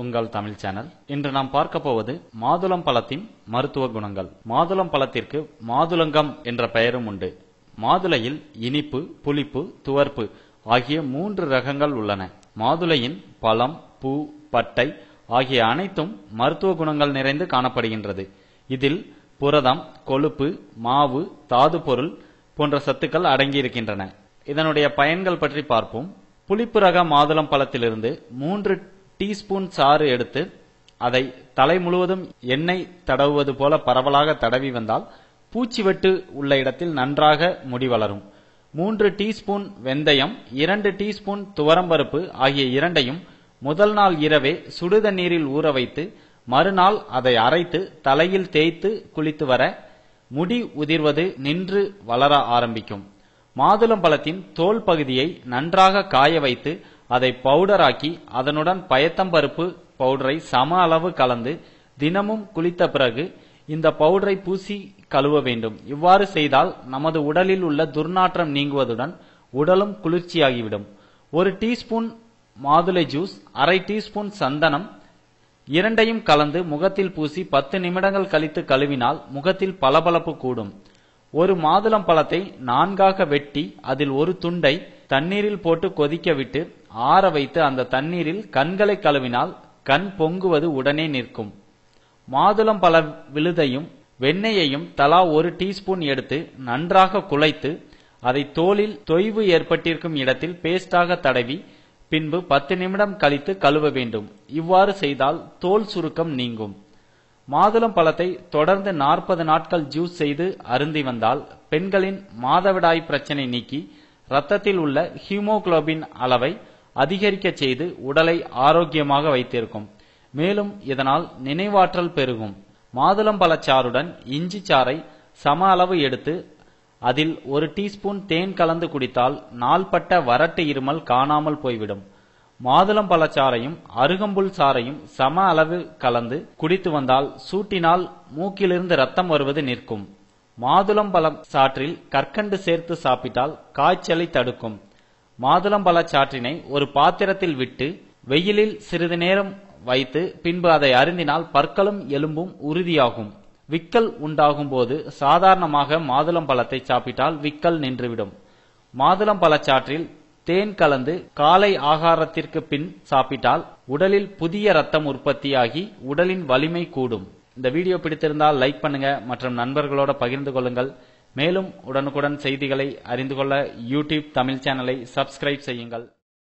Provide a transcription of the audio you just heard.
உங்கள் தமிழ் சேனல். இன்று நாம் பார்க்க போவது மாதுளம் பழத்தின் மருத்துவ குணங்கள். மாதுளம் பழத்திற்கு மாதுளங்கம் என்ற பெயரும் உண்டு. மாதுளையில் இனிப்பு, புளிப்பு, துவர்ப்பு ஆகிய 3 ரகங்கள் உள்ளன. மாதுளையின் பழம், பூ, பட்டை ஆகிய அனைத்தும் மருத்துவ குணங்கள் நிறைந்து காணப்படுகின்றது. இதில் புரதம், கொழுப்பு, மாவு, தாது பொருள் போன்ற சத்துக்கள் அடங்கியிருக்கின்றன. இதனுடைய பயன்கள் பற்றி பார்ப்போம். புளிப்பு ரக மாதுளம் பழத்திலிருந்து 3 டீஸ்பூன் சாறு எடுத்து அதை தலை முழுவதும் எண்ணெய் தடவுவது போல பரவலாக தடவி வந்தால் பூச்சி வெட்டு உள்ள இடத்தில் நன்றாக முடி வளரும். 3 டீஸ்பூன் வெந்தயம், 2 டீஸ்பூன் துவரம்பருப்பு ஆகிய இரண்டையும் முதல் நாள் இரவே சுடுதண்ணீரில் ஊற வைத்து மறுநாள் அதை அரைத்து தலையில் தேய்த்து குளித்து வர முடி உதிர்வது நின்று வளர ஆரம்பிக்கும். மாதுளம் பழத்தின் தோல் பகுதியை நன்றாக காய வைத்து அதை பவுடராக்கி அதனுடன் பயத்தம்பருப்பு பவுடரை சம அளவு கலந்து தினமும் குளித்த பிறகு இந்த பவுடரை பூசி கழுவ வேண்டும். இவ்வாறு செய்தால் நமது உடலில் உள்ள துர்நாற்றம் நீங்குவதுடன் உடலும் குளிர்ச்சியாகிவிடும். 1 டீஸ்பூன் மாதுளை ஜூஸ், அரை டீஸ்பூன் சந்தனம் இரண்டையும் கலந்து முகத்தில் பூசி 10 நிமிடங்கள் கழித்து கழுவினால் முகத்தில் பளபளப்பு கூடும். ஒரு மாதுளம் பழத்தை 4ஆக வெட்டி அதில் ஒரு துண்டை தண்ணீரில் போட்டு கொதிக்க விட்டு ஆற வைத்து அந்த தண்ணீரில் கண்களை கழுவினால் கண் பொங்குவது உடனே நிற்கும். மாதுளம் பழ விழுதையும் வெண்ணெயையும் தலா 1 டீஸ்பூன் எடுத்து நன்றாக குழைத்து அதை தோலில் தொய்வு ஏற்பட்டிருக்கும் இடத்தில் பேஸ்டாக தடவி பின்பு 10 நிமிடம் கழித்து கழுவ வேண்டும். இவ்வாறு செய்தால் தோல் சுருக்கம் நீங்கும். மாதுளம் பழத்தை தொடர்ந்து 40 நாட்கள் ஜூஸ் செய்து அருந்தி வந்தால் பெண்களின் மாதவிடாய் பிரச்சனை நீக்கி இரத்தத்தில் உள்ள ஹீமோகுளோபின் அளவை அதிகரிக்க செய்து உடலை ஆரோக்கியமாக வைத்திருக்கும். மேலும் இதனால் நினைவாற்றல் பெருகும். மாதுளம் பழச்சாறுடன் இஞ்சி சாறை சம அளவு எடுத்து அதில் 1 டீஸ்பூன் தேன் கலந்து குடித்தால் நாள்பட்ட வறட்டு இருமல் காணாமல் போய்விடும். மாதுளம் பழச்சாறையும் அருகம்புல் சாறையும் சம அளவு கலந்து குடித்து வந்தால் சூட்டினால் மூக்கிலிருந்து ரத்தம் வருவது நிற்கும். மாதுளம் பழம் சாற்றில் கற்கண்டு சேர்த்து சாப்பிட்டால் காய்ச்சலை தடுக்கும். மாதுளம் பழச்சாற்றினை ஒரு பாத்திரத்தில் விட்டு வெயிலில் சிறிது நேரம் வைத்து பின்பு அதை அருந்தினால் பற்களும் எலும்பும் உறுதியாகும். விக்கல் உண்டாகும் போது சாதாரணமாக மாதுளம் பழத்தை சாப்பிட்டால் விக்கல் நின்றுவிடும். மாதுளம் பழச்சாற்றில் தேன் கலந்து காலை ஆகாரத்திற்கு பின் சாப்பிட்டால் உடலில் புதிய ரத்தம் உற்பத்தியாகி உடலின் வலிமை கூடும். இந்த வீடியோ பிடித்திருந்தால் லைக் பண்ணுங்க மற்றும் நண்பர்களோட பகிர்ந்து கொள்ளுங்கள். மேலும் உடனுக்குடன் செய்திகளை அறிந்து கொள்ள யூடியூப் தமிழ் சேனலை சப்ஸ்கிரைப் செய்யுங்கள்.